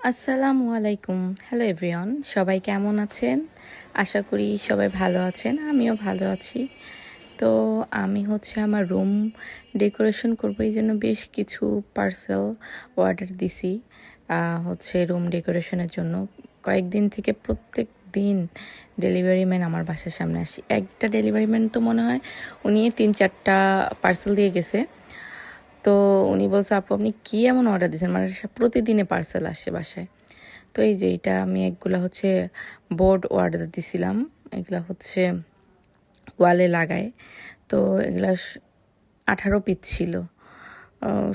আসসালামু আলাইকুম। Hello everyone, সবাই কেমন আছেন? আশা করি সবাই ভালো আছেন, আমিও ভালো আছি। তো আমি আমার রুম ডেকোরেশন করব, এই জন্য বেশ কিছু পার্সেল অর্ডার দিছি রুম ডেকোরেশনের জন্য। কয়েকদিন থেকে প্রত্যেক দিন ডেলিভারি ম্যান আমার বাসার সামনে আসি। একটা ডেলিভারি ম্যান তো মনে হয় উনি 3-4টা পার্সেল দিয়ে গেছে। তো উনি বলছে, আপু আপনি কী এমন অর্ডার দিয়েছেন, মানে প্রতিদিনে পার্সেল আসছে বাসায়। তো এই যে এটা আমি একগুলা বোর্ড অর্ডার দিছিলাম, এগুলা ওয়ালে লাগায়। তো এগুলা 18 পিস ছিল,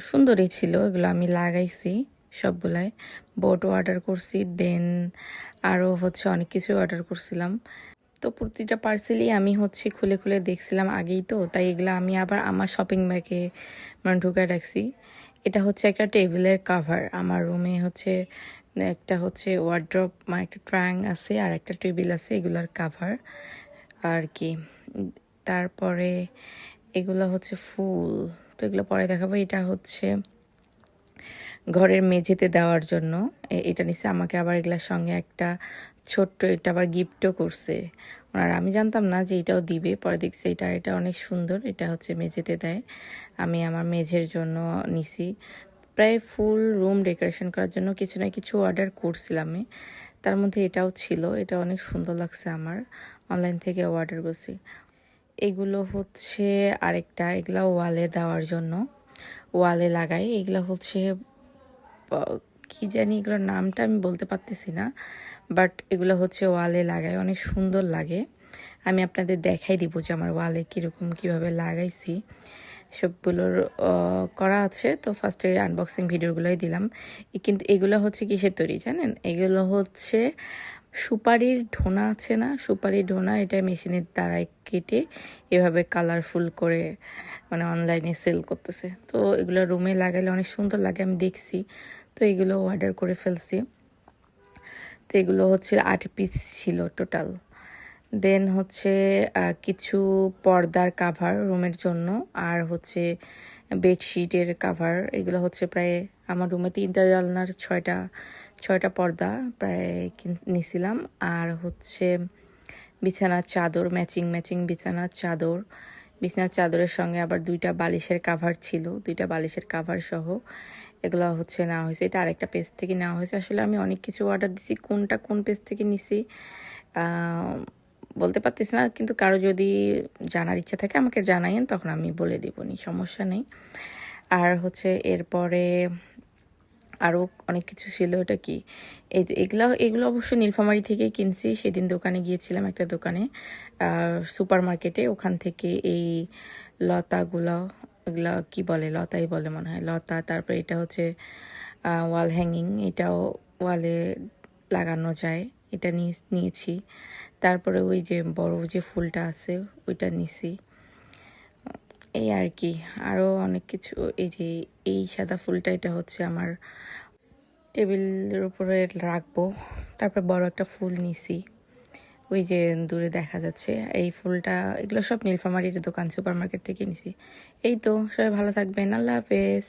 সুন্দরই ছিল। এগুলো আমি লাগাইছি সবগুলাই। বোর্ড অর্ডার করছি, দেন আরও অনেক কিছু অর্ডার করছিলাম। তো প্রতিটা পার্সেলই আমি খুলে খুলে দেখছিলাম আগেই, তো তাই এগুলো আমি আবার আমার শপিং ব্যাগে মানে ঢুকায় রাখছি। এটা একটা টেবিলের কাভার। আমার রুমে একটা ওয়ার্ড্রপ, মানে একটা ট্রাং আছে আর একটা টেবিল আছে, এগুলোর কাভার আর কি। তারপরে এগুলো ফুল। তো এগুলো পরে দেখাবো। এটা ঘরের মেঝেতে দেওয়ার জন্য এটা নিছে। আমাকে আবার এগুলোর সঙ্গে একটা ছোট্ট, এটা আবার গিফটও করছে ওনারা। আমি জানতাম না যে এটাও দিবে, পরে দেখছি এটা অনেক সুন্দর। এটা মেঝেতে দেয়। আমি আমার মেঝের জন্য নিছি। প্রায় ফুল রুম ডেকোরেশন করার জন্য কিছু না কিছু অর্ডার করছিলাম আমি, তার মধ্যে এটাও ছিল। এটা অনেক সুন্দর লাগছে আমার, অনলাইন থেকে অর্ডার করছি। এগুলো আরেকটা, এগুলো ওয়ালে দেওয়ার জন্য, ওয়ালে লাগাই। এগুলো কি জানি, এগুলোর নামটা আমি বলতে পারতেছি না, বাট এগুলো ওয়ালে লাগাই, অনেক সুন্দর লাগে। আমি আপনাদের দেখাই দিব যে আমার ওয়ালে কীরকম কীভাবে লাগাইছি। সবগুলোর করা আছে। তো ফার্স্টে আনবক্সিং ভিডিওগুলোই দিলাম। কিন্তু এগুলো কিসের তৈরি জানেন? এগুলো সুপারির ঢোনা আছে না, সুপারির ঢোনা, এটা মেশিনের দ্বারাই কেটে এভাবে কালারফুল করে মানে অনলাইনে সেল করতেছে। তো এগুলো রুমে লাগালে অনেক সুন্দর লাগে, আমি দেখছি। তো এগুলো অর্ডার করে ফেলছি। তো এগুলো 8 পিস ছিল টোটাল। দেন কিছু পর্দার কাভার রুমের জন্য, আর বেডশিটের কাভার। এগুলো প্রায় আমার রুমে 3টা জানলার 6টা পর্দা প্রায় নিছিলাম। আর বিছানার চাদর, ম্যাচিং ম্যাচিং বিছানার চাদর। বিছানার চাদরের সঙ্গে আবার 2টা বালিশের কাভার ছিল, 2টা বালিশের কাভার সহ এগুলো নেওয়া হয়েছে। এটা আরেকটা পেজ থেকে নেওয়া হয়েছে। আসলে আমি অনেক কিছু অর্ডার দিছি, কোনটা কোন পেজ থেকে নিছি বলতে পারতেছি না, কিন্তু কারো যদি জানার ইচ্ছা থাকে আমাকে জানাইন, তখন আমি বলে দিবনি, সমস্যা নেই। আর এরপরে আরও অনেক কিছু ছিল। এটা কি, এই এগুলো অবশ্য নীলফামারী থেকেই কিনছি। সেদিন দোকানে গিয়েছিলাম, একটা দোকানে, সুপার মার্কেটে, ওখান থেকে এই লতাগুলো, এগুলো কি বলে, লতাই বলে মনে হয়, লতা। তারপরে এটা ওয়াল হ্যাঙ্গিং, এটাও ওয়ালে লাগানো যায়, এটা নিয়েছি। তারপরে ওই যে বড় যে ফুলটা আছে ওইটা নিছি। এই আর কি, আরও অনেক কিছু। এই যে এই সাদা ফুলটা, এটা আমার টেবিলের উপরে রাখবো। তারপর বড় একটা ফুল নিছি, ওই যে দূরে দেখা যাচ্ছে এই ফুলটা। এগুলো সব নীলফামারীর দোকান, সুপার মার্কেট থেকে নিছি। এই তো, সবাই ভালো থাকবেন, আল্লাহ হাফেজ।